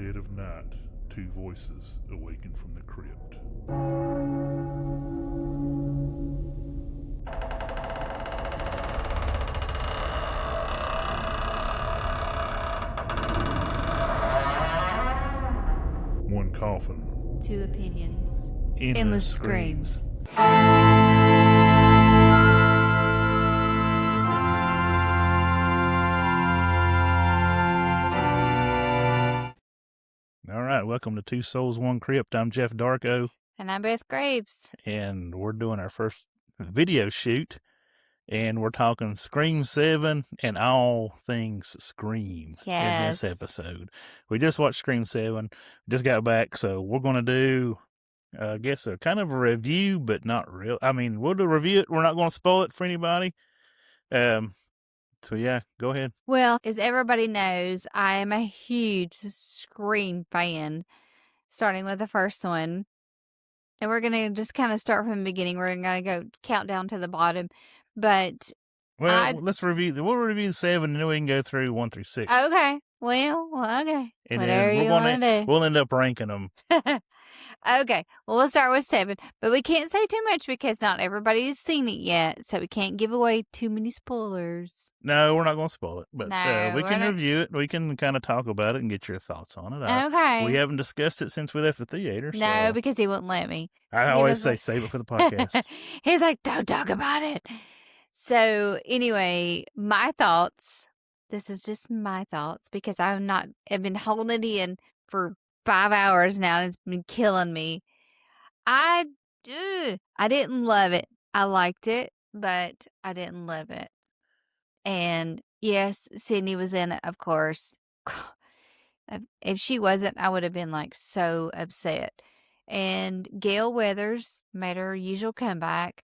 dead of night, two voices awaken from the crypt. One coffin. Two opinions. Endless screams. All right, welcome to Two Souls, One Crypt. I'm Jeff Darko. And I'm Beth Graves. And we're doing our first video shoot. And we're talking Scream 7 and all things Scream in this episode. We just watched Scream 7, just got back, so we're going to do, I guess, a kind of a review, but not real. I mean, we'll review it. We're not going to spoil it for anybody. So, yeah, go ahead. Well, as everybody knows, I am a huge Scream fan, starting with the first one. And we're going to just kind of start from the beginning. We're going to go count down to the bottom. But well, let's review. We'll review 7, and then we can go through 1 through 6. Okay. Well, okay. And whatever you want to do. We'll end up ranking them. Okay. Well, we'll start with 7, but we can't say too much because not everybody has seen it yet, so we can't give away too many spoilers. No, we're not going to spoil it, but No, we can review it. We can kind of talk about it and get your thoughts on it. Okay. We haven't discussed it since we left the theater. No, so because he wouldn't let me. I always say save it for the podcast. He's like, don't talk about it. So anyway, my thoughts. This is just my thoughts because I've been holding it in for 5 hours now and it's been killing me. I didn't love it. I liked it, but I didn't love it. And yes, Sydney was in it, of course. If she wasn't, I would have been like so upset. And Gail Weathers made her usual comeback.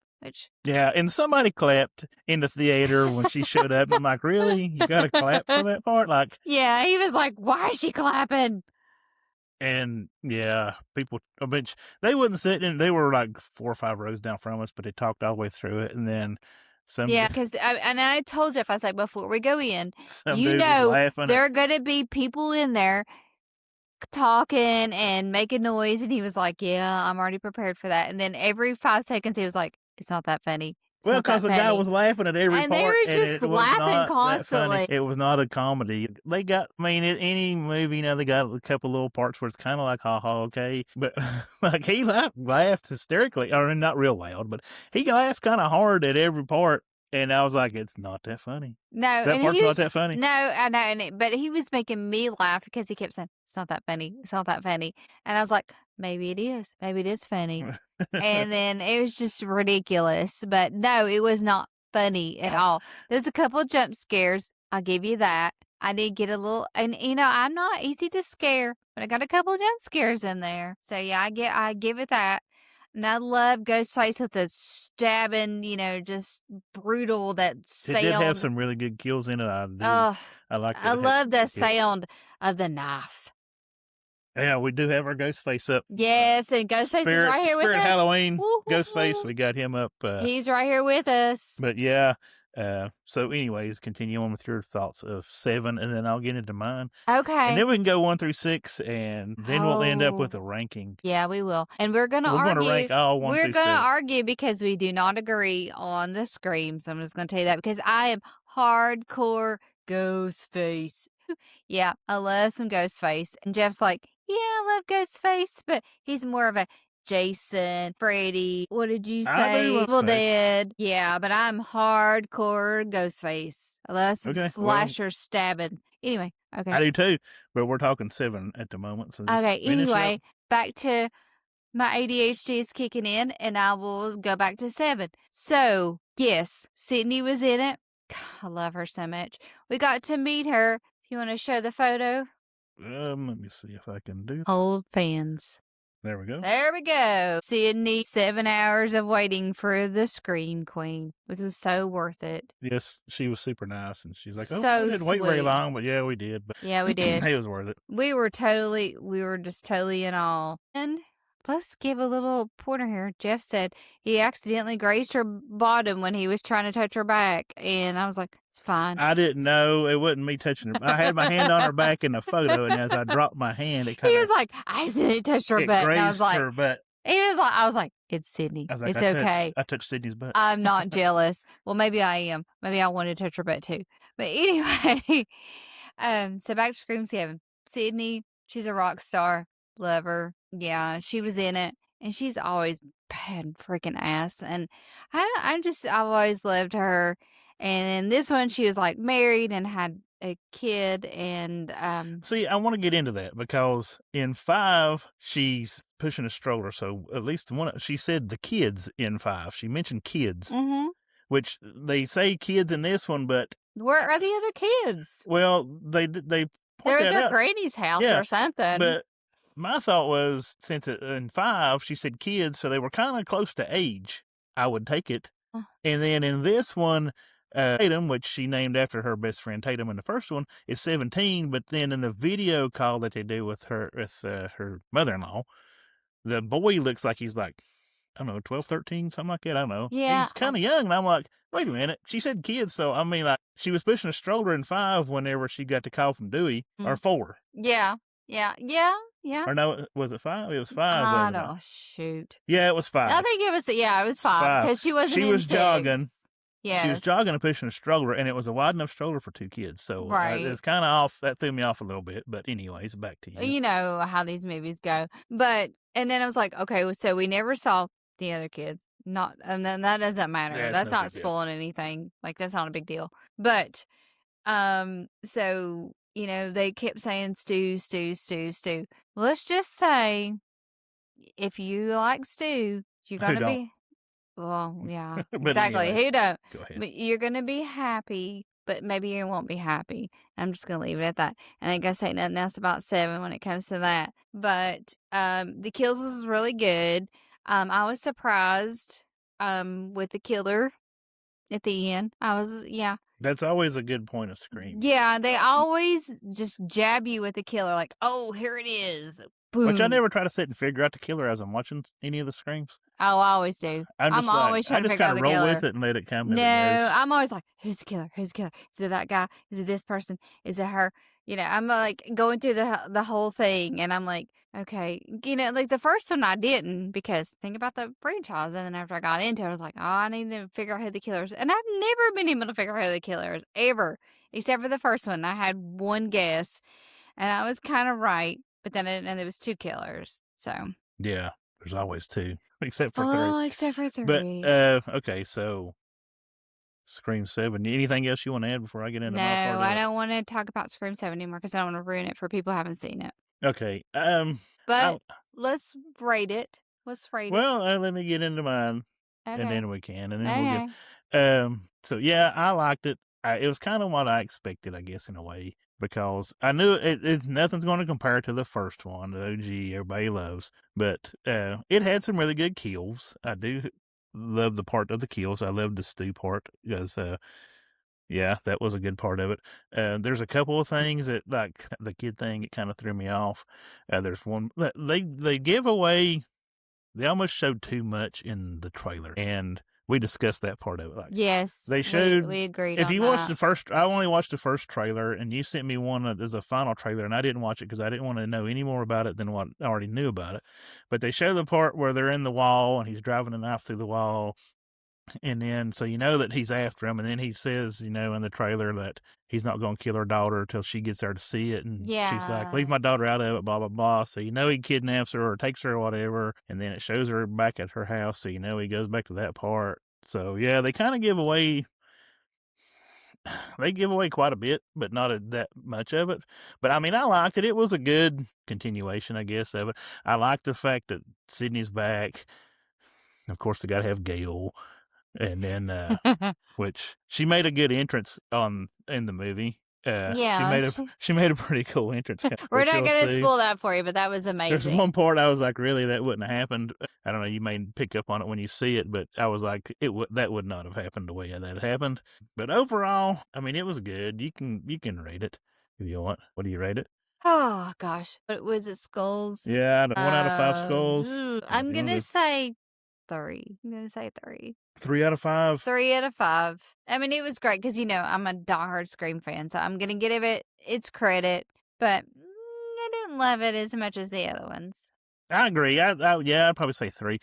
Yeah, and somebody clapped in the theater when she showed up. I'm like, really? You got to clap for that part? Like, yeah, he was like, why is she clapping? And yeah, people, a bunch, they wouldn't sit in, they were like 4 or 5 rows down from us, but they talked all the way through it. And then yeah, because I told Jeff, I was like, before we go in, you know, there are going to be people in there talking and making noise. And he was like, yeah, I'm already prepared for that. And then every 5 seconds, he was like, it's not that funny. Well, because the guy was laughing at every part. They were just laughing constantly. It was not a comedy. They got, I mean, in any movie, you know, they got a couple little parts where it's kind of like, ha, okay. But like he laughed hysterically, or not real loud, but he laughed kind of hard at every part. And I was like, it's not that funny. No, that part's not that funny. No, I know. But he was making me laugh because he kept saying, it's not that funny. It's not that funny. And I was like, maybe it is. Maybe it is funny. And then it was just ridiculous. But no, it was not funny at all. There's a couple of jump scares. I'll give you that. I did get a little, and you know, I'm not easy to scare, but I got a couple of jump scares in there. So yeah, I give it that. And I love Ghostface with the stabbing, you know, just brutal, that sound. It did have some really good kills in it. I like it. I love the sound of the knife. Yeah, we do have our Ghostface up. Yes, and Ghostface is right here with us. Halloween, Ghostface, we got him up. He's right here with us. But yeah, so anyways, continue on with your thoughts of 7, and then I'll get into mine. Okay. And then we can go 1 through 6, and then we'll end up with a ranking. Yeah, we will. And we're going to argue. We're going to rank all 1 through 6. We're going to argue because we do not agree on the screams. I'm just going to tell you that because I am hardcore Ghostface. Yeah, I love some Ghostface. And Jeff's like, yeah, I love Ghostface, but he's more of a Jason, Freddy, what did you say? Evil Dead. Yeah, but I'm hardcore Ghostface. I love some slasher stabbing. Anyway, okay. I do too, but we're talking 7 at the moment. So okay, anyway, back to my ADHD is kicking in, and I will go back to 7. So, yes, Sydney was in it. I love her so much. We got to meet her. You want to show the photo? Let me see if I can do. Old fans. There we go. There we go. Sydney, 7 hours of waiting for the Scream Queen, which was so worth it. Yes, she was super nice, and she's like, I didn't wait very long, but yeah, we did. But yeah, we did. It was worth it. We were just totally in awe. And let's give a little pointer here. Jeff said he accidentally grazed her bottom when he was trying to touch her back. And I was like, it's fine. I didn't know. It wasn't me touching her. I had my hand on her back in the photo, and as I dropped my hand, it kind He of... was like, I accidentally touched her butt. And I was grazed like, her butt. I was like, it's Sydney. I was like, It's okay. I touched Sydney's butt. I'm not jealous. Well, maybe I am. Maybe I want to touch her butt too. But anyway, so back to Scream 7. Sydney, she's a rock star. Love her. Yeah, she was in it. And she's always bad freaking ass. And I've always loved her. And in this one, she was like married and had a kid. And see, I want to get into that because in 5, she's pushing a stroller. So at least she said the kids in 5. She mentioned kids, which they say kids in this one, but where are the other kids? Well, they point They're that at their out. granny's house or something. But my thought was, since in 5 she said kids, so they were kind of close to age. I would take it. And then in this one, Tatum, which she named after her best friend Tatum in the first one, is 17. But then in the video call that they do with her mother-in-law, the boy looks like he's like, I don't know, 12, 13, something like that. I don't know. Yeah. He's kind of young. And I'm like, wait a minute. She said kids. So, I mean, like, she was pushing a stroller in 5 whenever she got the call from Dewey, or 4. Yeah. Or no, was it 5? It was 5. I don't, shoot. Yeah, it was 5. I think it was 5 because she wasn't in 6. Jogging. Yeah. She was jogging and pushing a stroller, and it was a wide enough stroller for 2 kids. So it's kind of off. That threw me off a little bit. But anyways, back to you. You know how these movies go. And then I was like, okay, so we never saw the other kids. And then that doesn't matter. Yeah, that's no not spoiling anything. Like, that's not a big deal. But, so, they kept saying stew, stew, stew, stew. Let's just say, if you like stew, you're going to be... Well, yeah, exactly. Anyways, who don't? Go ahead. But you're going to be happy, but maybe you won't be happy. I'm just going to leave it at that. And I guess ain't nothing else about 7 when it comes to that. But the kills was really good. I was surprised with the killer at the end. That's always a good point of Scream. Yeah, they always just jab you with the killer, like, oh, here it is. Boom. Which I never try to sit and figure out the killer as I'm watching any of the Screams. Oh, I always do. I'm always trying to figure out the killer. I just kind of roll with it and let it come. No, I'm always like, who's the killer? Who's the killer? Is it that guy? Is it this person? Is it her? I'm like going through the whole thing, and I'm like, okay, like the first one I didn't, because think about the franchise, and then after I got into it, I was like, oh, I need to figure out who the killer is, and I've never been able to figure out who the killer is ever, except for the first one. I had one guess, and I was kind of right, but then there was 2 killers, so yeah, there's always 2. Except for 3. Oh, except for 3. But, okay, so Scream 7. Anything else you want to add before I get into my part of No, I it? don't want to talk about Scream 7 anymore because I don't want to ruin it for people who haven't seen it. Okay. But let's rate it. Well, let me get into mine, Okay. and then we can, and then we'll get... So, yeah, I liked it. It was kind of what I expected, I guess, in a way. Because I knew nothing's going to compare to the first one, the OG everybody loves. But it had some really good kills. I do love the part of the kills. I love the stew part because, that was a good part of it. There's a couple of things that, like the kid thing, it kind of threw me off. There's one they give away. They almost showed too much in the trailer, and we discussed that part of it. Like, yes, they showed. We agreed. If on you that. watched the first, I only watched the first trailer, and you sent me one as a final trailer, and I didn't watch it because I didn't want to know any more about it than what I already knew about it. But they show the part where they're in the wall, and he's driving a knife through the wall, and then so you know that he's after him, and then he says, in the trailer that he's not going to kill her daughter until she gets there to see it, and she's like, leave my daughter out of it, blah blah blah. So he kidnaps her or takes her or whatever, and then it shows her back at her house, so he goes back to that part. So yeah, they kind of give away quite a bit, but not that much of it. But I mean, I liked it. It was a good continuation, I guess, of it. I liked the fact that Sydney's back. Of course, they got to have Gail. And then, which she made a good entrance in the movie. She made a pretty cool entrance. We're not going to spoil that for you, but that was amazing. There's one part I was like, really, that wouldn't have happened. I don't know, you may pick up on it when you see it, but I was like, that would not have happened the way that happened. But overall, I mean, it was good. You can rate it if you want. What do you rate it? Oh gosh, what was it? Skulls. Yeah, 1 out of 5 skulls. I'm Feeling gonna good. say 3. I'm gonna say 3. 3 out of 5. 3 out of 5. I mean, it was great because I'm a diehard Scream fan, so I'm gonna give it its credit, but I didn't love it as much as the other ones. I agree. Yeah, I'd probably say 3.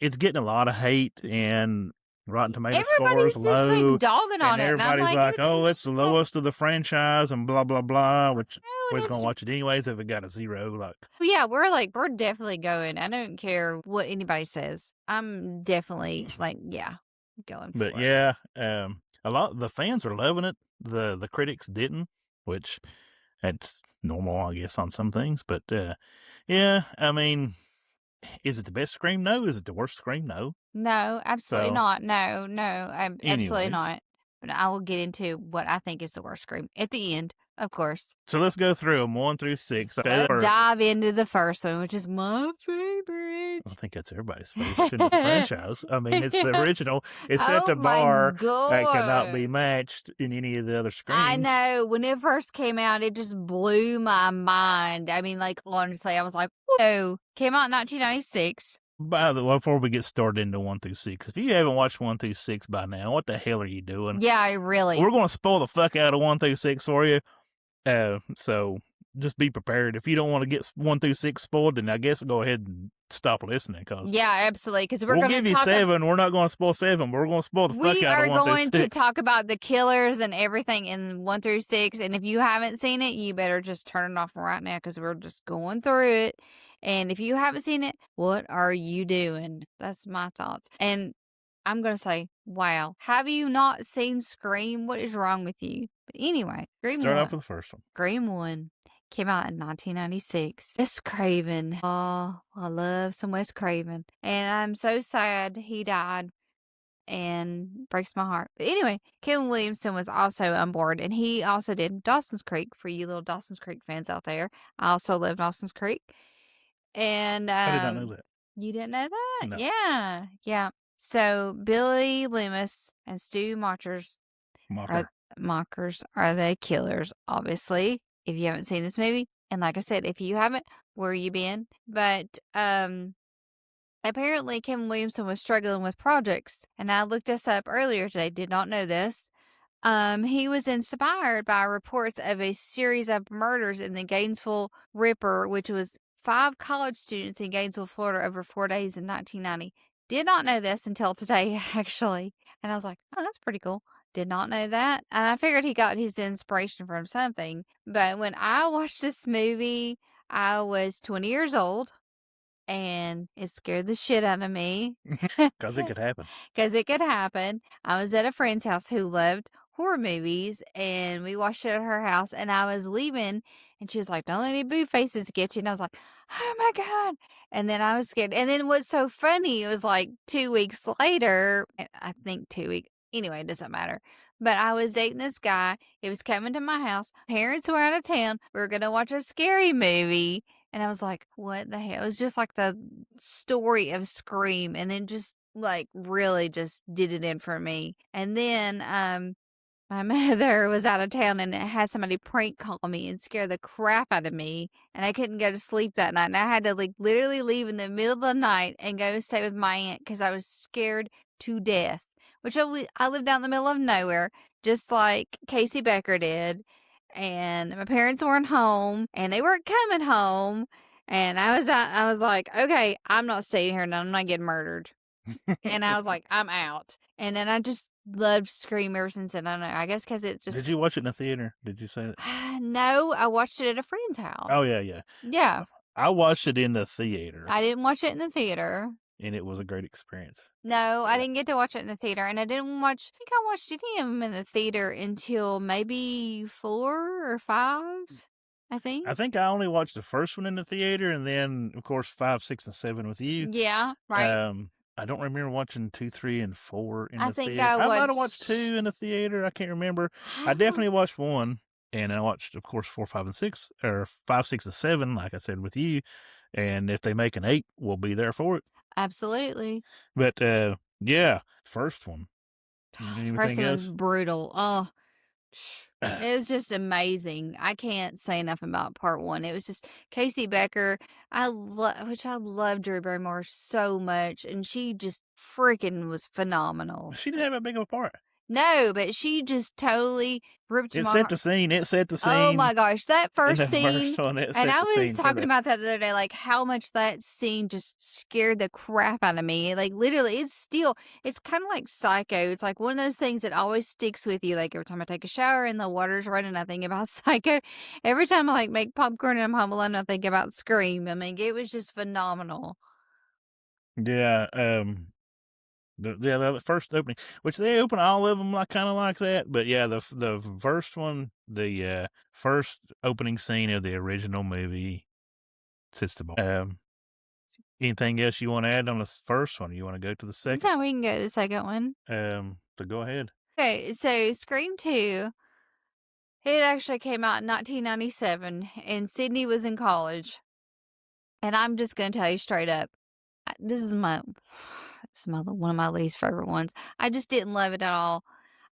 It's getting a lot of hate, and Rotten Tomato scores Everybody's just low, like dogging and on it, and I'm everybody's like, like, "Oh, it's the not. lowest of the franchise," and blah blah blah. Which No, we and was gonna it's watch it anyways if it got a 0. Like, well, yeah, we're definitely going. I don't care what anybody says. I'm definitely like, yeah, going but for it. yeah, a lot the fans are loving it. The critics didn't, which that's normal, I guess, on some things. But yeah, I mean, is it the best Scream? No. Is it the worst Scream? No. No, absolutely So, not. No, no, I'm absolutely anyways, not. But I will get into what I think is the worst Scream at the end, of course. so let's go through them 1 through 6. Okay, the Let's first one. dive into the first one, which is my I favorite. think that's everybody's favorite in the franchise. I mean, it's the original. It set Oh the my bar that cannot be god. matched in any of the other I Screams. know. When it first came out, it just blew my mind. I mean, like, honestly, I was like, whoa. Came out in 1996. By the way, before we get started into 1 through 6, if you haven't watched 1 through 6 by now, what the hell are you doing? Yeah, really. We're going to spoil the fuck out of 1 through 6 for you. So just be prepared. If you don't want to get 1 through 6 spoiled, then I guess go ahead and stop listening, because Yeah, absolutely. Because we're we'll going give to you talk. 7. We're not going to spoil 7, but we're going to spoil the fuck We out of are one through going to six. talk about the killers and everything in 1 through 6. And if you haven't seen it, you better just turn it off right now because we're just going through it. And if you haven't seen it, what are you doing? That's my thoughts. And I'm going to say, wow, have you not seen Scream? What is wrong with you? But anyway, Scream Start 1. off with the first one. Scream 1 came out in 1996. Wes Craven. Oh, I love some Wes Craven. And I'm so sad he died and breaks my heart. But anyway, Kevin Williamson was also on board, and he also did Dawson's Creek for you little Dawson's Creek fans out there. I also love Dawson's Creek. And I did not know that. you didn't know that? No. Yeah. Yeah. So Billy Loomis and Stu Mockers are Mocker. the killers, obviously, if you haven't seen this movie. And like I said, if you haven't, where you been? But apparently Kevin Williamson was struggling with projects, and I looked this up earlier today, did not know this. He was inspired by reports of a series of murders in the Gainesville Ripper, which was 5 college students in Gainesville, Florida over 4 days in 1990. Did not know this until today, actually. And I was like, oh, that's pretty cool. Did not know that. And I figured he got his inspiration from something. But when I watched this movie, I was 20 years old, and it scared the shit out of me. Because it could happen. Because it could happen. I was at a friend's house who loved horror movies, and we watched it at her house, and I was leaving, and she was like, don't let any boo faces get you. And I was like, oh my God. And then I was scared. And then what's so funny, it was like 2 weeks later, I think 2 weeks. Anyway, it doesn't matter. But I was dating this guy. He was coming to my house. Parents were out of town. We were going to watch a scary movie. And I was like, what the hell? It was just like the story of Scream. And then just like really just did it in for me. And then my mother was out of town and had somebody prank call me and scare the crap out of me. And I couldn't go to sleep that night. And I had to like literally leave in the middle of the night and go stay with my aunt because I was scared to death. Which I lived out in the middle of nowhere, just like Casey Becker did. And my parents weren't home, and they weren't coming home. And I was like, okay, I'm not staying here, and I'm not getting murdered. And I was like, I'm out. And then I just loved Scream ever since then. I don't know. I guess because it Did just. you watch it in the theater? Did you say that? No, I watched it at a friend's house. Oh, yeah, yeah. Yeah. I watched it in the theater, I didn't watch it in the theater. and it was a great experience. No, I Yeah. didn't get to watch it in the theater. And I didn't watch, I think I watched any of them in the theater until maybe 4 or 5, I think. I think I only watched the first one in the theater, and then, of course, 5, 6, and 7 with you. Yeah, right. I don't remember watching 2, 3, and 4 in I the think theater. I I might have watched watched. 2 in the theater. I can't remember. I I don't. definitely watched 1, and I watched, of course, 4, 5, and 6, or 5, 6, and 7, like I said, with you. And if they make an 8, we'll be there for it. Absolutely. But yeah, first one. First Anything one was else? brutal. Oh, It was just amazing. I can't say enough about part one. It was just Casey Becker. I love Drew Barrymore so much, and she just freaking was phenomenal. She didn't have a big of a part. No, but she just totally ripped It my set heart. the scene. It set the Oh scene. my gosh, that In the first scene, first one, it and set I the was scene for talking about that the other day, like how much that scene just scared the crap out of me. Like literally, it's kind of like Psycho. It's like one of those things that always sticks with you. Like every time I take a shower and the water's running, I think about Psycho. Every time I like make popcorn and I'm home alone, I think about Scream. I mean, it was just phenomenal. Yeah. The first opening, which they open all of them like kind of like that, but yeah, the first one, the first opening scene of the original movie, sits the bar. Anything else you want to add on the first one? You want to go to the second? No, we can go to the second one. So go ahead. Okay, so Scream 2, it actually came out in 1997, and Sydney was in college. And I'm just gonna tell you straight up, this is one of my least favorite ones. I just didn't love it at all.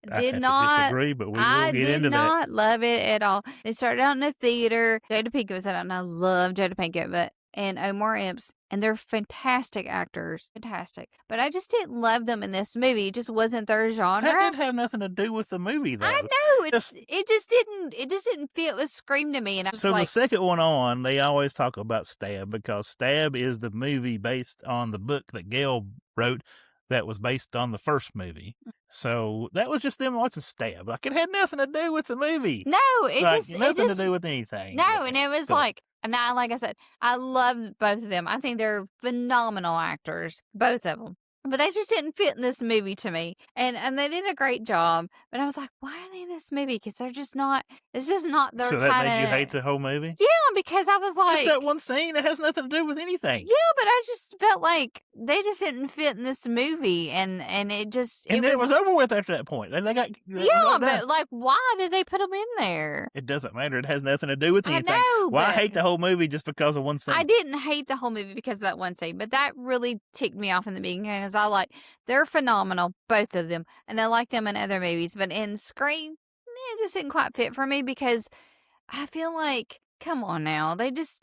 I have to disagree, but we will I get did into that. not love it at all. It started out in the theater. Jada Pinkett was in it, and I love Jada Pinkett, and Omar Epps, and they're fantastic actors, fantastic. But I just didn't love them in this movie. It just wasn't their genre. That didn't have nothing to do with the movie, though. I know it just didn't fit with Scream to me, and I was So like, the second one on, they always talk about Stab because Stab is the movie based on the book that Gail wrote that was based on the first movie. So that was just them watching Stab. Like it had nothing to do with the movie. no, Nothing to do with anything. No, and it was like, and like I said, I love both of them. I think they're phenomenal actors, both of them. But they just didn't fit in this movie to me, and they did a great job. But I was like, why are they in this movie? Because they're just not. It's just not their So kind of. that made you hate the whole movie? Yeah, because I was like, just that one scene. It has nothing to do with anything. Yeah, but I just felt like they just didn't fit in this movie, and it just it was over with after that point. They got but like, why did they put them in there? It doesn't matter. It has nothing to do with anything. I know. Well, I hate the whole movie just because of one scene. I didn't hate the whole movie because of that one scene, but that really ticked me off in the beginning because they're phenomenal, both of them, and I like them in other movies, but in Scream, it just didn't quite fit for me because I feel like, come on now, they just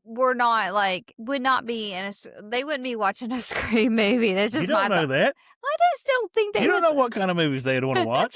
were not would not be they wouldn't be watching a Scream movie. That's just you don't know that. I just don't think they. You don't know what kind of movies they'd want to watch.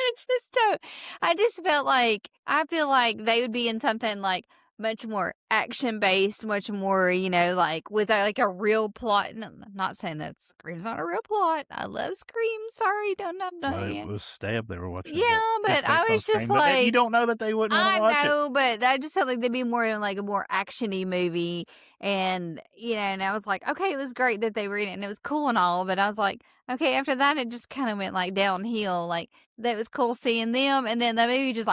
I just felt like I feel like they would be in something like much more action based, much more, with a real plot. No, I'm not saying that Scream's not a real plot. I love Scream. Sorry, don't it was Stab they were watching. Yeah, but I was just like, you don't know that they wouldn't want to watch it. I know, but I just felt like they'd be more in a more actiony movie, and and I was like, okay, it was great that they were in it, and it was cool and all, but I was like, okay, after that, it just kind of went downhill. Like that was cool seeing them, and then the movie just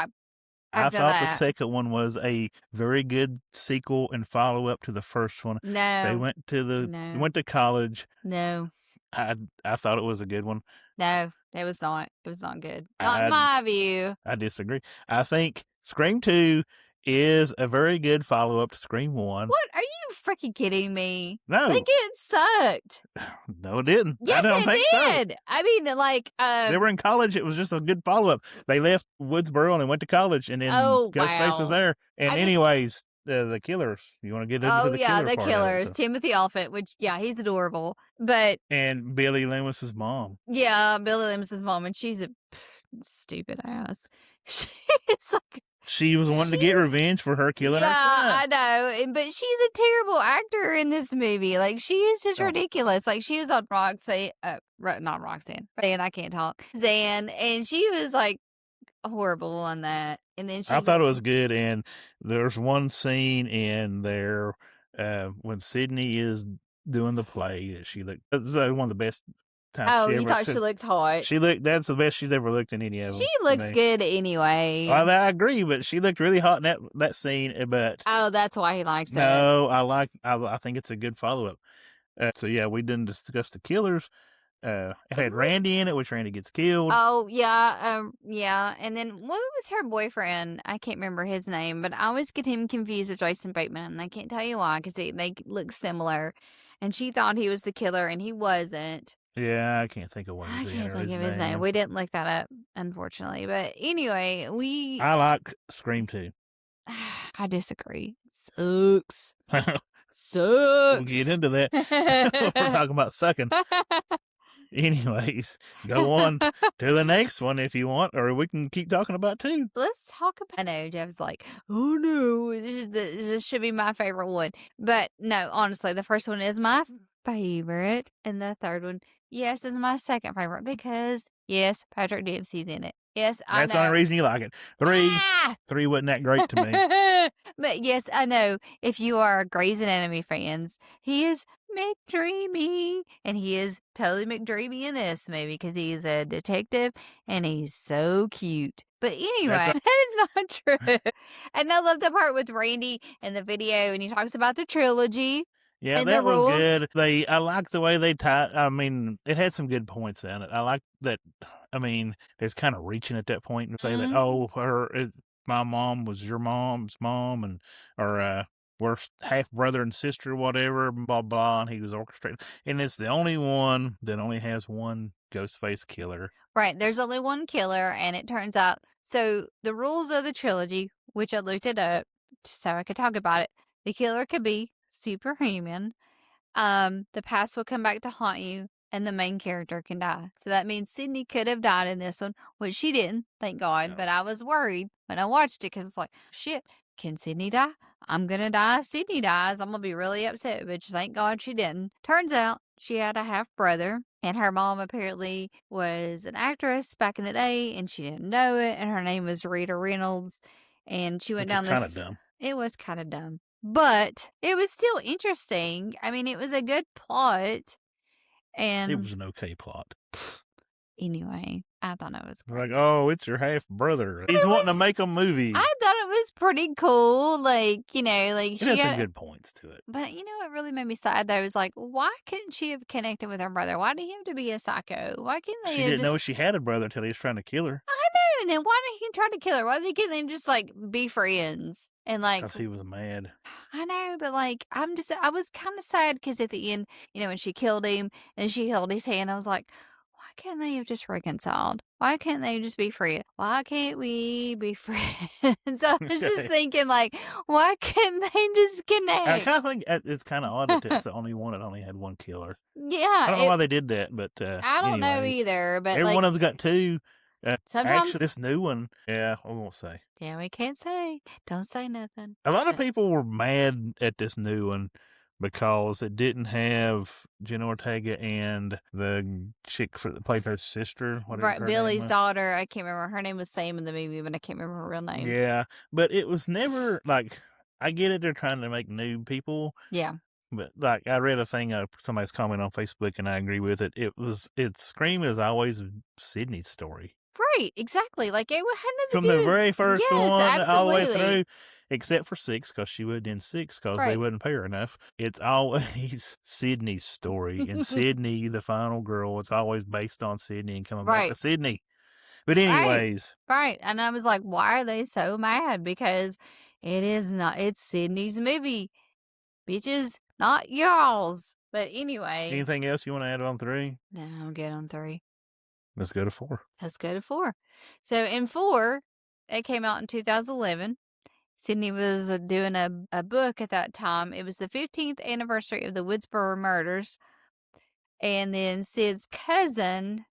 I thought the second one was a very good sequel and follow up to the first one. No, they went to they went to college. No, I thought it was a good one. No, it was not. It was not good. Not in my view. I disagree. I think Scream 2 is a very good follow up to Scream 1. What? Are you freaking kidding me? No. Like it sucked. No, it didn't. Yes, I don't think did. So. I mean, they were in college. It was just a good follow up. They left Woodsboro and they went to college, and then Ghostface was there. And anyways, the killers. You want to get into the killer the part killers. Timothy Olyphant, which he's adorable. And Billy Loomis's mom. Yeah, Billy Loomis's mom, and she's a stupid ass. She was wanting to get revenge for her killing her son. I know, but she's a terrible actor in this movie. Like she is just ridiculous. Like she was on Roxanne, not Roxanne, and I can't talk. Zan, and she was horrible on that. And then I thought it was good. And there's one scene in there when Sydney is doing the play that she looked. That's one of the best. You thought she looked hot? That's the best she's ever looked in any of them. She looks good anyway. Well, I agree, but she looked really hot in that scene. But that's why he likes it. No, I think it's a good follow up. So yeah, we didn't discuss the killers. It had Randy in it, which Randy gets killed. Oh yeah, And then what was her boyfriend? I can't remember his name, but I always get him confused with Jason Bateman, and I can't tell you why because they look similar. And she thought he was the killer, and he wasn't. Yeah, I can't think of what I his can't think his of his name. We didn't look that up, unfortunately. But anyway, I like Scream 2. I disagree. Sucks. We'll get into that. We're talking about sucking. Anyways, go on to the next one if you want, or we can keep talking about 2. Let's talk about. I know Jeff's like, oh no, this should be my favorite one. But no, honestly, the first one is my favorite, and the third one, yes, is my second favorite because yes, Patrick Dempsey's in it. Yes, I That's the only know. reason you like it. 3 wasn't that great to me. But yes, I know. If you are Grey's Anatomy fans, he is McDreamy, and he is totally McDreamy in this movie because he's a detective and he's so cute. But anyway, that is not true. And I love the part with Randy in the video, and he talks about the trilogy. Yeah, and that the was rules. good. I like the way they tied. I mean, it had some good points in it. I like that. I mean, it's kind of reaching at that point and say that, oh, my mom was your mom's mom, and or we're half brother and sister, whatever, blah blah. And he was orchestrating, and it's the only one that only has one ghost face killer. Right, there's only one killer, and it turns out. So the rules of the trilogy, which I looked it up so I could talk about it. The killer could be superhuman. The past will come back to haunt you, and the main character can die. So that means Sydney could have died in this one, which she didn't, thank God. No. But I was worried when I watched it because it's like, shit, can Sydney die? I'm gonna die if Sydney dies. I'm gonna be really upset, but thank God she didn't. Turns out she had a half brother, and her mom apparently was an actress back in the day, and she didn't know it. And her name was Rita Reynolds, and she went Which is down kind of this. dumb. It was kind of dumb. But it was still interesting. I mean, it was a good plot. And It was an okay plot. anyway, I thought it was great. Like, oh, it's your half brother. He's wanting to make a movie. I thought it was pretty cool. Like, it had some good points to it. But you know what really made me sad though? Was like, why couldn't she have connected with her brother? Why did he have to be a psycho? Why can't they? She didn't know she had a brother till he was trying to kill her. I know. And then why did he try to kill her? Why can't they just like be friends? And like, because he was mad. I know, but like, I was kind of sad because at the end, when she killed him and she held his hand, I was like, why can't they have just reconciled? Why can't they just be friends? Why can't we be friends? I was just thinking, like, why can't they just connect? I kind of think it's kind of odd that it's the only one that only had one killer. Yeah. I don't know why they did that, but I don't know either. But every one of them's got 2. Sometimes actually, this new one, yeah, I won't say. Yeah, we can't say. Don't say nothing. A lot of people were mad at this new one because it didn't have Jenna Ortega and the chick that played her sister. Right, Billy's daughter. I can't remember. Her name was Sceeam in the movie, but I can't remember her real name. Yeah, but it was never like, I get it. They're trying to make new people. Yeah. But like, I read a thing, somebody's comment on Facebook, and I agree with it. It's Scream is always Sydney's story. Right, exactly. Like, it had nothing from to do the with. very first Yes, one absolutely. all the way through, except for 6, because she wasn't in 6 because they wouldn't pay her enough. It's always Sydney's story, and Sydney, the final girl, it's always based on Sydney and coming back to Sydney. But anyways. Right. And I was like, why are they so mad? Because it's Sydney's movie. Bitches, not y'all's. But anyway. Anything else you want to add on 3? No, I'm good on 3. Let's go to 4. Let's go to 4. So in 4, it came out in 2011. Sydney was doing a book at that time. It was the 15th anniversary of the Woodsboro murders. And then Sid's cousin,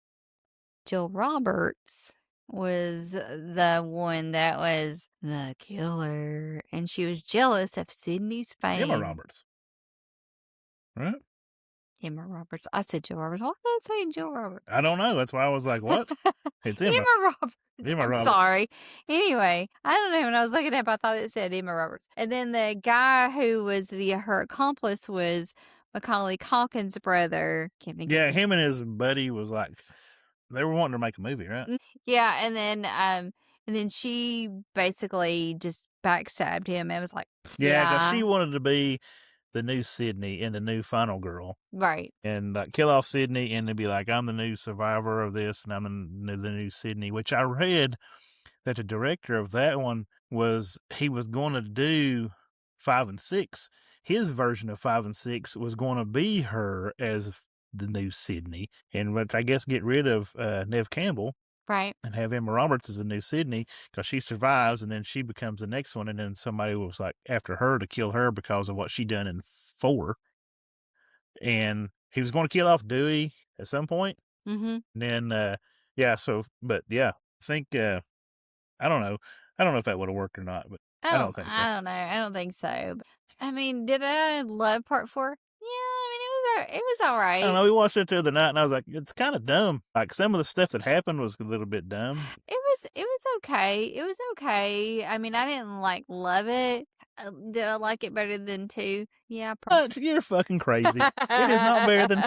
Jill Roberts, was the one that was the killer. And she was jealous of Sydney's fame. Emma Roberts. Right? Emma Roberts. I said Jill Roberts. Why did I say Jill Roberts? I don't know. That's why I was like, what? It's Emma. Emma Roberts. I'm sorry. Anyway, I don't know. When I was looking up, I thought it said Emma Roberts. And then the guy who was her accomplice was Macaulay Culkin's brother. Can't think. Yeah, him and his buddy was like, they were wanting to make a movie, right? Yeah, and then she basically just backstabbed him and was like, yeah, because she wanted to be the new Sydney and the new final girl. Right. And kill off Sydney and to be like, I'm the new survivor of this and I'm the new Sydney, which I read that the director of that one he was going to do 5 and 6. His version of 5 and 6 was going to be her as the new Sydney, and let's, I guess, get rid of Nev Campbell. Right. And have Emma Roberts as the new Sydney because she survives, and then she becomes the next one, and then somebody was like after her to kill her because of what she done in 4. And he was going to kill off Dewey at some point. Mm-hmm. And then, yeah, so, but yeah, I think, I don't know. I don't know if that would have worked or not, but I Oh, don't think so. I don't know. I don't think so. But, I mean, did I love part 4? Yeah, I mean, it was all I don't right. know. We watched it the other night, and I was like, it's kind of dumb. Like some of the stuff that happened was a little bit dumb. It was okay. It was okay. I mean, I didn't like love it. Did I like it better than 2? Yeah, But you're fucking crazy. It is not better than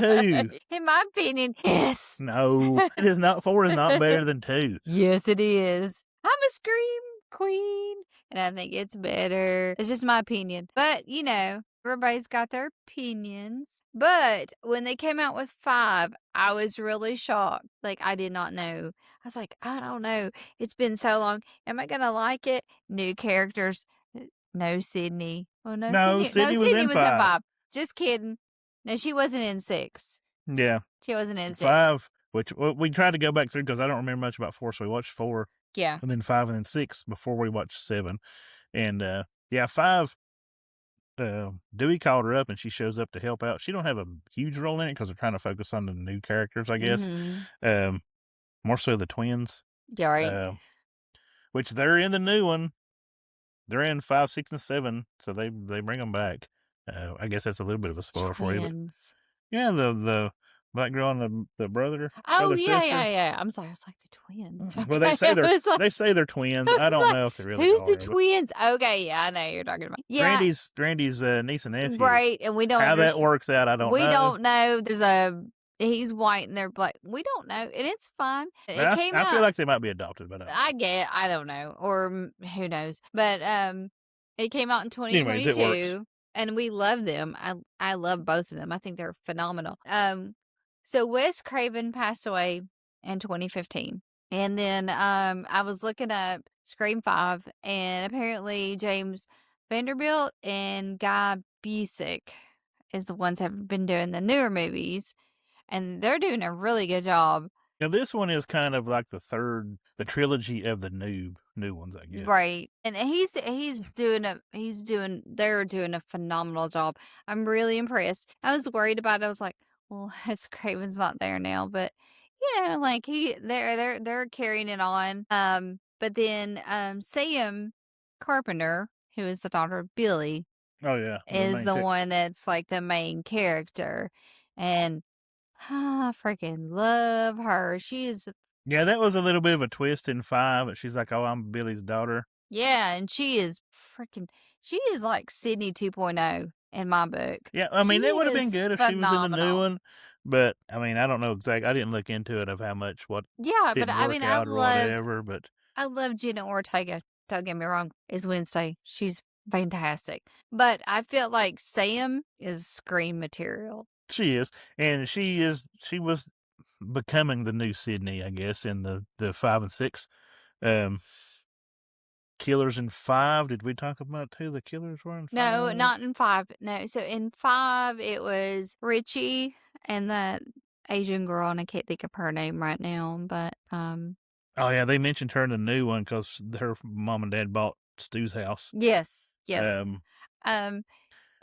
2. In my opinion, yes. No, it is not. 4 is not better than 2. Yes, it is. I'm a Scream queen, and I think it's better. It's just my opinion. But, you know, everybody's got their opinions. But when they came out with 5, I was really shocked. Like, I did not know. I was like, I don't know. It's been so long. Am I going to like it? New characters. No Sydney. Oh, no No, Sydney. No, Sydney was Sydney in was in 5. 5. Just kidding. No, she wasn't in 6. Yeah. She wasn't in 6. 5, which we tried to go back through because I don't remember much about 4, so we watched 4. Yeah. And then 5 and then 6 before we watched 7. And yeah, 5, Dewey called her up and she shows up to help out. She don't have a huge role in it because they're trying to focus on the new characters, I guess. Mm-hmm. More so the twins. Yeah, right. Which they're in the new one. They're in 5, 6, and 7, so they bring them back. I guess that's a little bit of a spoiler for you, but Twins. yeah, the black girl and the brother, Oh, yeah, sister. yeah. I'm sorry, I was like, the twins. Well, they say Okay, I was like they say they're twins. I I was don't like, know if they really who's are. the But twins? Okay, yeah, I know who you're talking about. Yeah, Randy's niece and nephew. right, and we don't How that works out, I don't we know. don't know. He's white and they're black. We don't know, and it's fine. It came I feel out. like they might be adopted, but I don't know, or who knows. But it came out in anyways, it works. 2022, and we love them. I love both of them. I think they're phenomenal. So Wes Craven passed away in 2015, and then I was looking up Scream 5, and apparently James Vanderbilt and Guy Busick is the ones that have been doing the newer movies, and they're doing a really good job. Now this one is kind of like the trilogy of the new ones, I guess. Right. And they're doing a phenomenal job. I'm really impressed. I was worried about it. I was like, well, Wes Craven's not there now, but you know, like they're carrying it on. But then Sam Carpenter, who is the daughter of Billy, Oh yeah, is the chick. one that's like the main character. And I freaking love her. Yeah, that was a little bit of a twist in 5, but she's like, "Oh, I'm Billy's daughter." Yeah, and she is like Sydney 2.0 in my book. Yeah, I mean, She it would have been is good if she was in the new phenomenal. one, but I mean, I don't know exactly. I didn't look into it of how much what Yeah, but didn't I work mean, out or whatever. But I love Jenna Ortega. Don't get me wrong, is Wednesday. She's fantastic. But I feel like Sam is Scream material. she is, and she was becoming the new Sydney, I guess, in the 5 and 6. Killers in 5. Did we talk about who the killers were in 5? No, not in 5. No, so in 5 it was Richie and that Asian girl, and I can't think of her name right now, but Oh yeah, they mentioned her in the new one because her mom and dad bought Stu's house. yes. Um,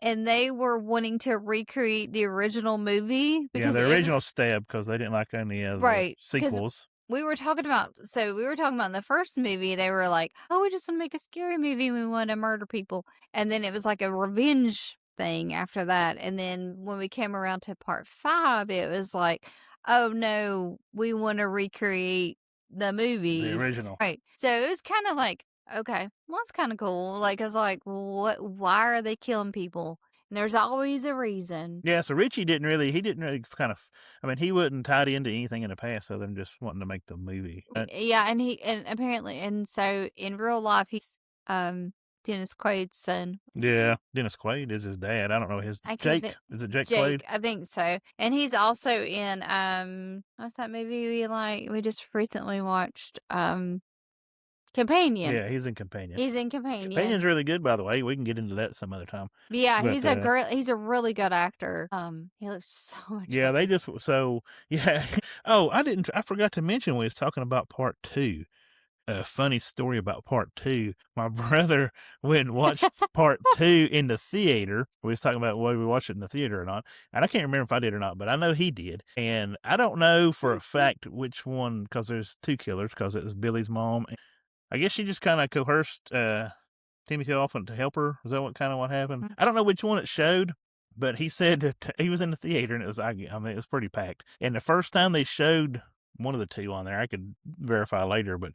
And they were wanting to recreate the original movie yeah, because the it original was Stab because they didn't like any of the right. Because sequels. we were talking about in the first movie, they were like, oh, we just want to make a scary movie. We want to murder people. And then it was like a revenge thing after that. And then when we came around to part 5, it was like, oh no, we want to recreate the movies. The original. Right. So it was kind of like, okay, well, that's kind of cool. Like, I was like, why are they killing people? And there's always a reason. Yeah, so Richie didn't really kind of, I mean, he wasn't tied into anything in the past other than just wanting to make the movie. Yeah, and apparently, and so in real life, he's Dennis Quaid's son. Yeah, Dennis Quaid is his dad. I don't know his I can't Jake. think. Is it Jake Jake, Quaid? I think so. And he's also in what's that movie we just recently watched? Companion. Yeah, he's in Companion. He's in Companion. Companion's really good, by the way. We can get into that some other time. Yeah, But, he's a really good actor. He looks so much yeah, like they his just so yeah. Oh, I forgot to mention when we was talking about part 2. A funny story about part 2. My brother went and watched part 2 in the theater. We was talking about whether we watched it in the theater or not, and I can't remember if I did or not, but I know he did. And I don't know for a fact which one, because there's 2 killers, because it was Billy's mom. I guess she just kind of coerced Timothy off to help her. Is that what happened? I don't know which one it showed, but he said that he was in the theater and I mean, it was pretty packed. And the first time they showed one of the 2 on there, I could verify later, but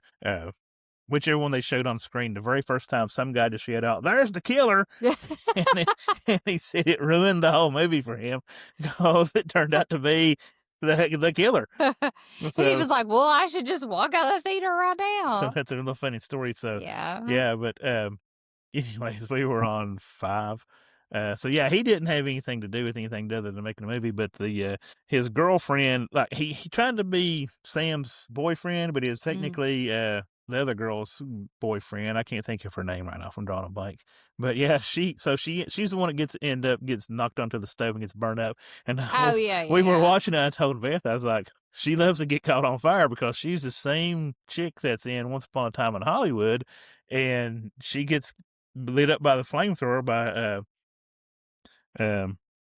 whichever one they showed on screen, the very first time, some guy just yelled out, "There's the killer!" and he said it ruined the whole movie for him because it turned out to be the killer. and he was like, "Well, I should just walk out of the theater right now." So that's another funny story. So yeah, but anyways, we were on 5. So yeah, he didn't have anything to do with anything other than making a movie, but the his girlfriend, like he tried to be Sam's boyfriend, but he was technically the other girl's boyfriend. I can't think of her name right now. I'm drawing a blank. But yeah, she's the one that gets knocked onto the stove and gets burned up. And we were watching it. I told Beth, I was like, she loves to get caught on fire because she's the same chick that's in Once Upon a Time in Hollywood, and she gets lit up by the flamethrower by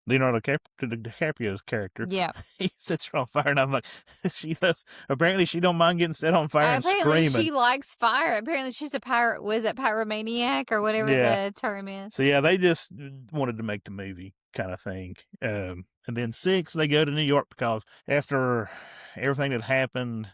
Leonardo DiCaprio's character. Yeah. He sets her on fire, and I'm like, apparently she don't mind getting set on fire and apparently screaming. She likes fire. Apparently she's a pirate. Was it pyromaniac or whatever the term is? So yeah, they just wanted to make the movie kind of thing. And then 6, they go to New York because after everything that happened,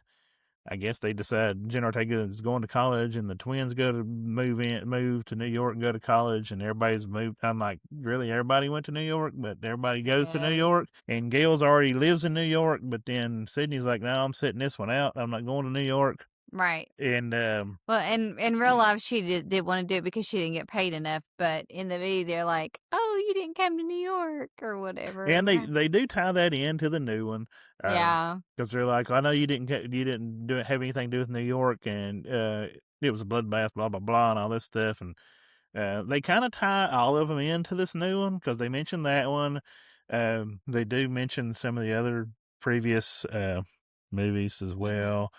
I guess they decide Jenna Ortega is going to college, and the twins go to move to New York and go to college, and everybody's moved. I'm like, really? Everybody went to New York, but everybody goes to New York. And Gail's already lives in New York, but then Sydney's like, no, I'm sitting this one out. I'm not going to New York. Right. And well, and in real life, she did want to do it because she didn't get paid enough. But in the movie, they're like, "Oh, you didn't come to New York or whatever." And they do tie that into the new one. Yeah. Because they're like, I know you didn't have anything to do with New York, and it was a bloodbath, blah blah blah, and all this stuff. And they kind of tie all of them into this new one because they mention that one. They do mention some of the other previous movies as well.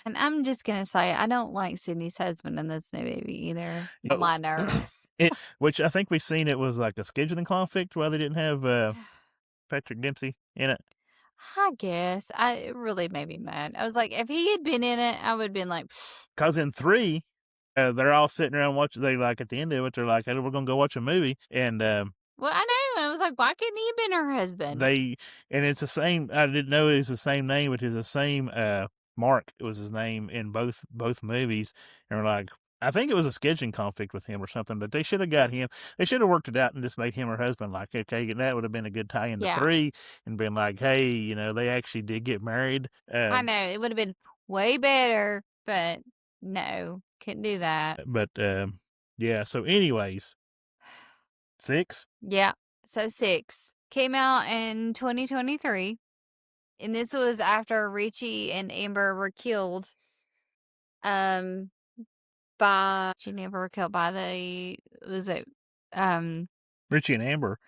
And I'm just gonna say, I don't like Sydney's husband in this new movie either. My nerves. Which I think we've seen it was like a scheduling conflict why they didn't have Patrick Dempsey in it. I guess. It really made me mad. I was like, if he had been in it, I would have been like, because in 3, they're all sitting around watching. They like at the end of it, they're like, "Hey, we're gonna go watch a movie," and well, I know. I was like, why couldn't he have been her husband? And it's the same. I didn't know it was the same name, but it's the same. Mark was his name in both movies, and we're like, I think it was a scheduling conflict with him or something, but they should have got him. They should have worked it out and just made him her husband. Like, okay, that would have been a good tie into 3, and been like, hey, they actually did get married. I know it would have been way better, but no, couldn't do that. But yeah. So, anyways, 6. Yeah. So 6 came out in 2023, and this was after Richie and Amber were killed. She never were killed by Richie and Amber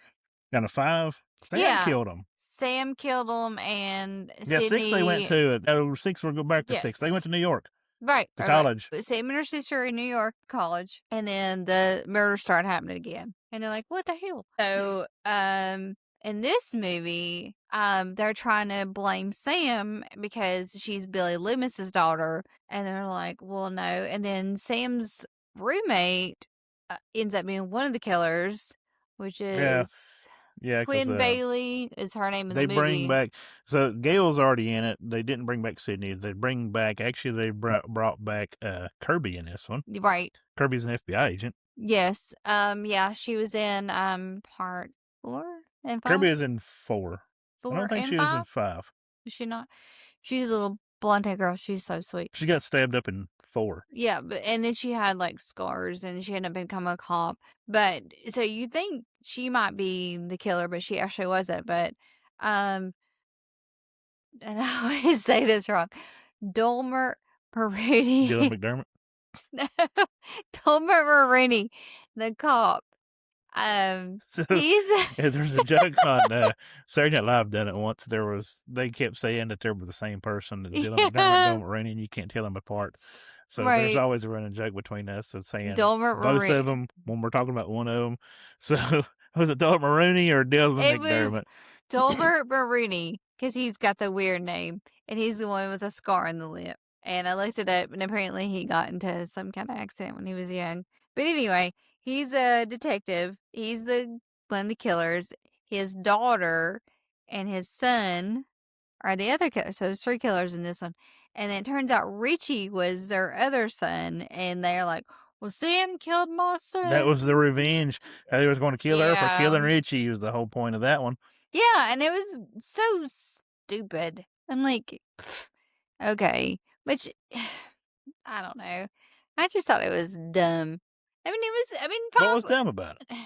down to 5. Sam killed them. Sam killed them, and yeah, Sydney, 6 they went to. 6 we'll go back to 6. They went to New York. Right. To college. Sam and her sister in New York college, and then the murders started happening again, and they're like, "What the hell?" So, in this movie, they're trying to blame Sam because she's Billy Loomis's daughter, and they're like, "Well, no." And then Sam's roommate ends up being one of the killers, which is Quinn Bailey is her name in the movie. They bring back, so Gail's already in it. They didn't bring back Sydney. They bring back, actually, they brought back Kirby in this one. Right. Kirby's an FBI agent. Yes. Yeah, she was in part 4 and 5. Kirby is in 4. 4 I don't think and she 5? was in 5. Is she not? She's a little blonde-haired girl. She's so sweet. She got stabbed up in 4. Yeah, and then she had like scars, and she ended up becoming a cop. But so you think she might be the killer, but she actually wasn't. But and I always say this wrong. Maroney. Dylan McDermott. No, Delbert Maroney, the cop. So He's there's a joke on Saturday Night Live done it once. They kept saying that they were the same person, Dylan McDermott, Dylan Maroney, and you can't tell them apart. So there's always a running joke between us of saying Delbert both Maroney. of them when we're talking about one of them. So was it Delbert Maroney or Dylan McDermott? Was Delbert Maroney because he's got the weird name, and he's the one with a scar on the lip. And I looked it up, and apparently he got into some kind of accident when he was young. But anyway, he's a detective. He's one of the killers. His daughter and his son are the other killers. So there's 3 killers in this one. And then it turns out Richie was their other son, and they're like, well, Sam killed my son. That was the revenge. They was going to kill her for killing Richie was the whole point of that one. Yeah, and it was so stupid. I'm like, okay. Which, I don't know. I just thought it was dumb. What was dumb about it?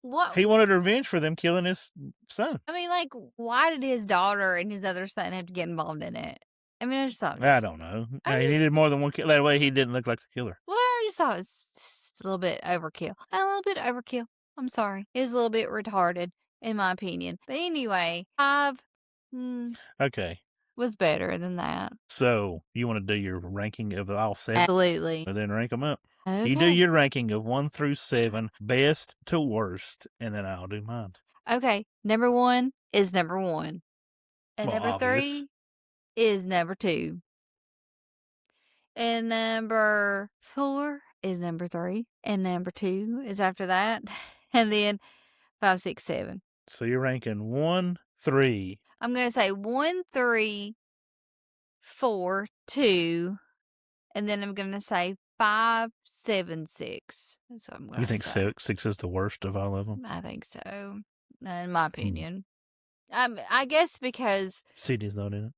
What? He wanted revenge for them killing his son. I mean, like, why did his daughter and his other son have to get involved in it? I mean, I just thought I don't know. He needed more than one kill. That way he didn't look like the killer. Well, I just thought it was just a little bit overkill. A little bit overkill. I'm sorry. It was a little bit retarded, in my opinion. But anyway, 5 okay. was better than that. So, you want to do your ranking of all 7? Absolutely. And then rank them up. Okay. You do your ranking of 1 through 7, best to worst, and then I'll do mine. Okay. Number 1 is number 1. And number obvious. 3 is number 2. And number 4 is number 3. And number 2 is after that. And then 5, 6, 7. So you're ranking 1, 3. I'm going to say 1, 3, 4, 2. And then I'm going to say 5, 7, 6. That's what I'm going to say. You think 6 is the worst of all of them? I think so, in my opinion. I guess because Sydney's not in it.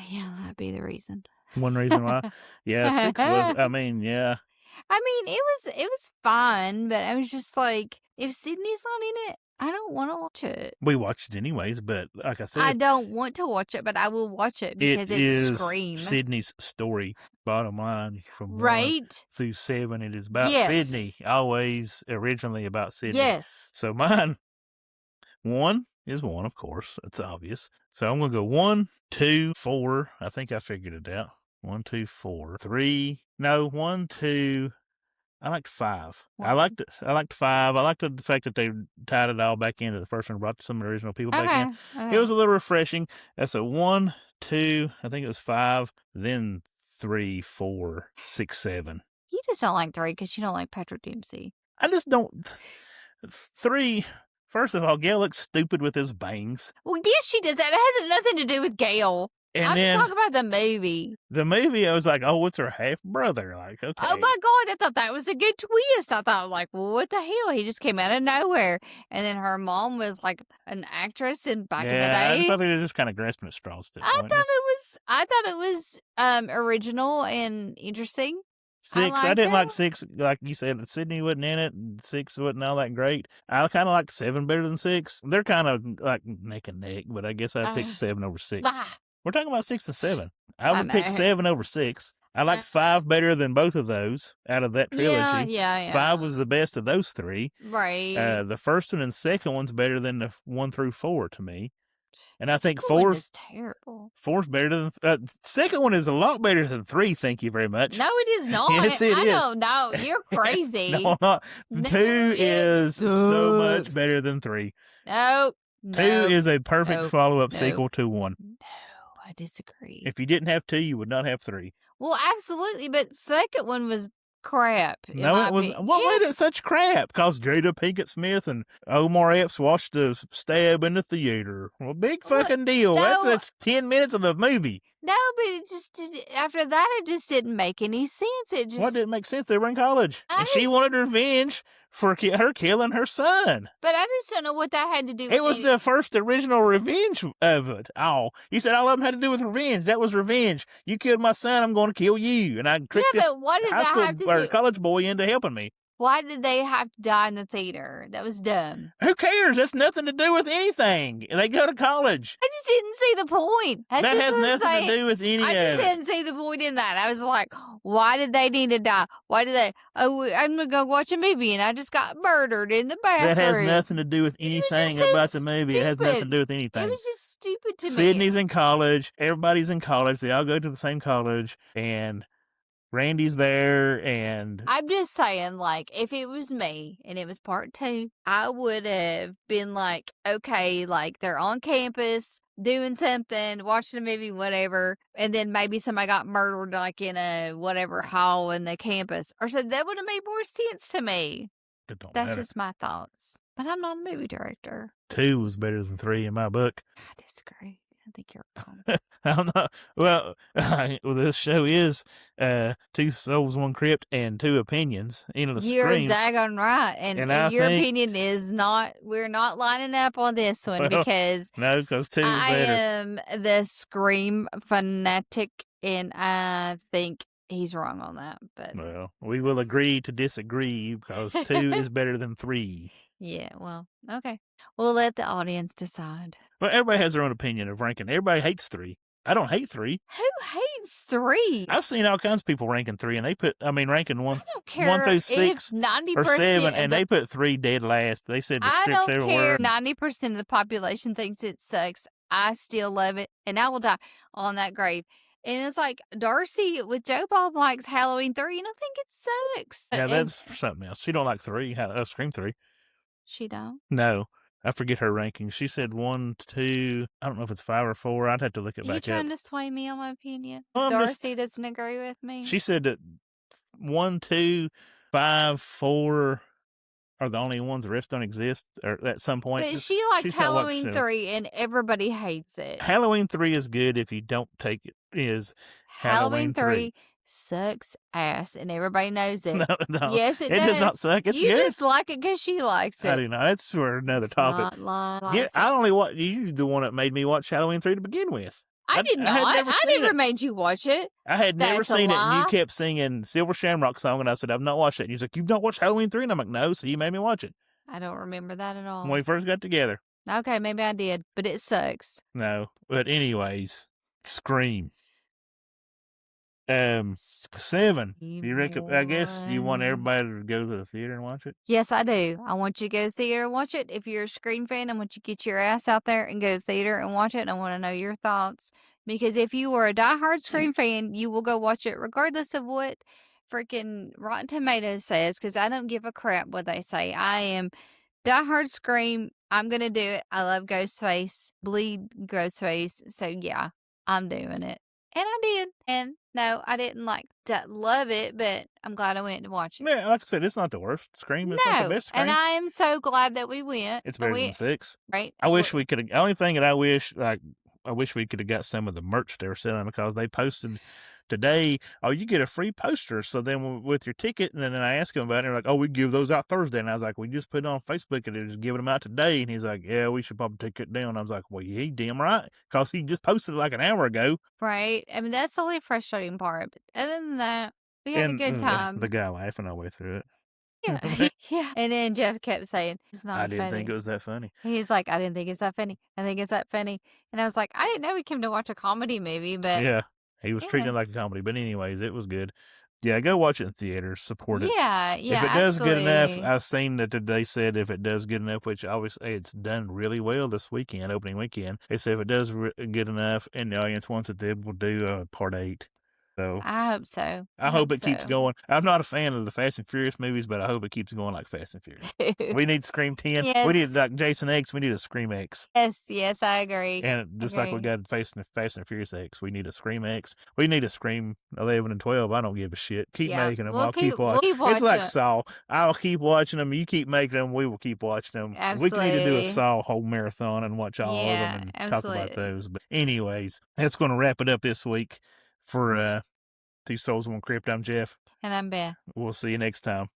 Yeah, that'd be the reason. One reason why? Yeah, 6 was, yeah. I mean, it was fun, but I was just like, if Sydney's not in it, I don't want to watch it. We watched it anyways, but like I said, I don't want to watch it, but I will watch it because it's Sceeam. Sydney's story, bottom line, from 1 through 7. It is about Sydney, always originally about Sydney. Yes. So mine, 1 is 1, of course. That's obvious. So I'm going to go 1, 2, 4. I think I figured it out. 1, 2, 4, 3. No, 1, 2. I liked 5. I liked 5. I liked the fact that they tied it all back into the first one, brought some of the original people back in. Okay. It was a little refreshing. That's a 1, 2. I think it was 5. Then 3, 4, 6, 7. You just don't like 3 because you don't like Patrick Dempsey. I just don't. 3. First of all, Gail looks stupid with his bangs. Well, yes, she does. That has nothing to do with Gail. I'm talking about the movie. The movie, I was like, oh, it's her half brother. Like, okay. Oh my God, I thought that was a good twist. I thought, like, well, what the hell? He just came out of nowhere. And then her mom was like an actress back in the day. I thought they were just kind of grasping at straws. I thought it was original and interesting. 6, I didn't like 6, like you said. Sydney wasn't in it, and 6 wasn't all that great. I kind of like 7 better than 6. They're kind of like neck and neck, but I guess I'd pick 7 over 6. We're talking about 6 and 7. I would pick 7 over 6. I liked 5 better than both of those out of that trilogy. Yeah. 5 was the best of those 3. Right. The first one and second one's better than the 1 through 4 to me. And I think 4 is terrible. 4's better than second one is a lot better than 3. Thank you very much. No, it is not. Yes, it is. I don't know. You're crazy. No, not. 2 is so much better than 3. No. 2 is a perfect follow-up sequel to 1. No, I disagree. If you didn't have 2, you would not have 3. Well, absolutely, but second one was crap. No, it was. What made it such crap? Because Jada Pinkett Smith and Omar Epps watched the stab in the theater. Well, big fucking deal. No, that's 10 minutes of the movie. No, but it just after that, it just didn't make any sense. What didn't make sense? They were in college, and she wanted revenge for her killing her son. But I just don't know what that had to do with it. Was the first original revenge of it all. He said all of them had to do with revenge. That was revenge. You killed my son, I'm going to kill you. And I tricked this but what did that have to do? College boy into helping me. Why did they have to die in the theater? That was dumb. Who cares? That's nothing to do with anything. They go to college. I just didn't see the point. That has nothing to do with any of it. I just didn't see the point in that. I was like, why did they need to die? Why did they? Oh, I'm going to go watch a movie and I just got murdered in the bathroom. That has nothing to do with anything about the movie. It has nothing to do with anything. It was just stupid to me. Sydney's in college. Everybody's in college. They all go to the same college. And Randy's there, and I'm just saying, like, if it was me and it was part 2, I would have been like, okay, like, they're on campus doing something, watching a movie, whatever, and then maybe somebody got murdered, like, in a whatever hall in the campus, or so that would have made more sense to me. That's just my thoughts. But I'm not a movie director. 2 was better than 3 in my book. I disagree. I think you're wrong. I'm not. Well, this show is 2 Souls, 1 Crypt, and 2 opinions. You're daggone right. And your opinion is not, we're not lining up on this one because. No, because 2 is better. I am the Scream fanatic, and I think he's wrong on that. But well, we will agree to disagree because 2 is better than 3. Yeah, well, okay. We'll let the audience decide. Well, everybody has their own opinion of ranking. Everybody hates 3. I don't hate 3. Who hates 3? I've seen all kinds of people ranking 3, and they put, ranking 1 through 6 90% or 7, and they put 3 dead last. They said the script's everywhere. 90% of the population thinks it sucks. I still love it, and I will die on that grave. And it's like Darcy with Joe Bob likes Halloween 3, and I think it sucks. Yeah, that's something else. She don't like 3, Scream 3. She don't? No. I forget her ranking. She said 1, 2. I don't know if it's 5 or 4. I'd have to look it back up. You trying to sway me on my opinion? Darcy doesn't agree with me. She said that 1, 2, 5, 4 are the only ones. The rest don't exist or at some point. But she likes Halloween 3, and everybody hates it. Halloween 3 is good if you don't take it. Halloween 3 sucks ass, and everybody knows it. No. Yes, it does. It does not suck. It's good. You just like it because she likes it. I do not. That's for another topic. Yeah, I only watch. You the one that made me watch Halloween 3 to begin with. I did not. I never made you watch it. I had never seen it, and you kept singing Silver Shamrock song, and I said, I've not watched it. And you was like, you've not watched Halloween 3? And I'm like, no, so you made me watch it. I don't remember that at all. When we first got together. Okay, maybe I did, but it sucks. No, but anyways, Scream. 7. You reckon? I guess you want everybody to go to the theater and watch it. Yes, I do. I want you to go to the theater and watch it. If you're a Scream fan, I want you to get your ass out there and go to the theater and watch it. And I want to know your thoughts because if you were a diehard Scream fan, you will go watch it regardless of what freaking Rotten Tomatoes says. Because I don't give a crap what they say. I am diehard Scream. I'm gonna do it. I love Ghostface, bleed Ghostface. So yeah, I'm doing it. And I did. And no, I didn't love it, but I'm glad I went to watch it. Yeah, like I said, it's not the worst Scream. It's not the best Scream. And I am so glad that we went. It's better than 6. Right. I wish we could have. The only thing that I wish we could have got some of the merch they were selling because they posted today, oh, you get a free poster. So then with your ticket, and then I asked him about it, and they're like, oh, we give those out Thursday. And I was like, we just put it on Facebook and they're just giving them out today. And he's like, yeah, we should probably take it down. I was like, well, he damn right, because he just posted it like an hour ago. Right. I mean, that's the only frustrating part. But other than that, we had a good time. The guy laughing our way through it. Yeah. Yeah. And then Jeff kept saying, it's not funny. I didn't think it was that funny. He's like, I didn't think it's that funny. I think it's that funny. And I was like, I didn't know we came to watch a comedy movie, but. Yeah. He was treating it like a comedy. But anyways, it was good. Yeah, go watch it in theaters. Support it. Yeah. If it does good enough, I've seen that they said if it does good enough, which obviously it's done really well this weekend, opening weekend. They said if it does good enough and the audience wants it, they will do part 8. So I hope so. I hope it keeps going. I'm not a fan of the Fast and Furious movies, but I hope it keeps going like Fast and Furious. We need Scream 10. Yes. We need like Jason X. We need a Scream X. Yes, I agree. And just like we got Fast and Furious X, we need a Scream X. We need a Scream 11 and 12. I don't give a shit. Keep making them. I'll keep watching. It's like Saw. I'll keep watching them. You keep making them. We will keep watching them. Absolutely. We need to do a Saw whole marathon and watch all of them and talk about those. But anyways, that's going to wrap it up this week for 2 Souls, 1 Crypt. I'm Jeff. And I'm Beth. We'll see you next time.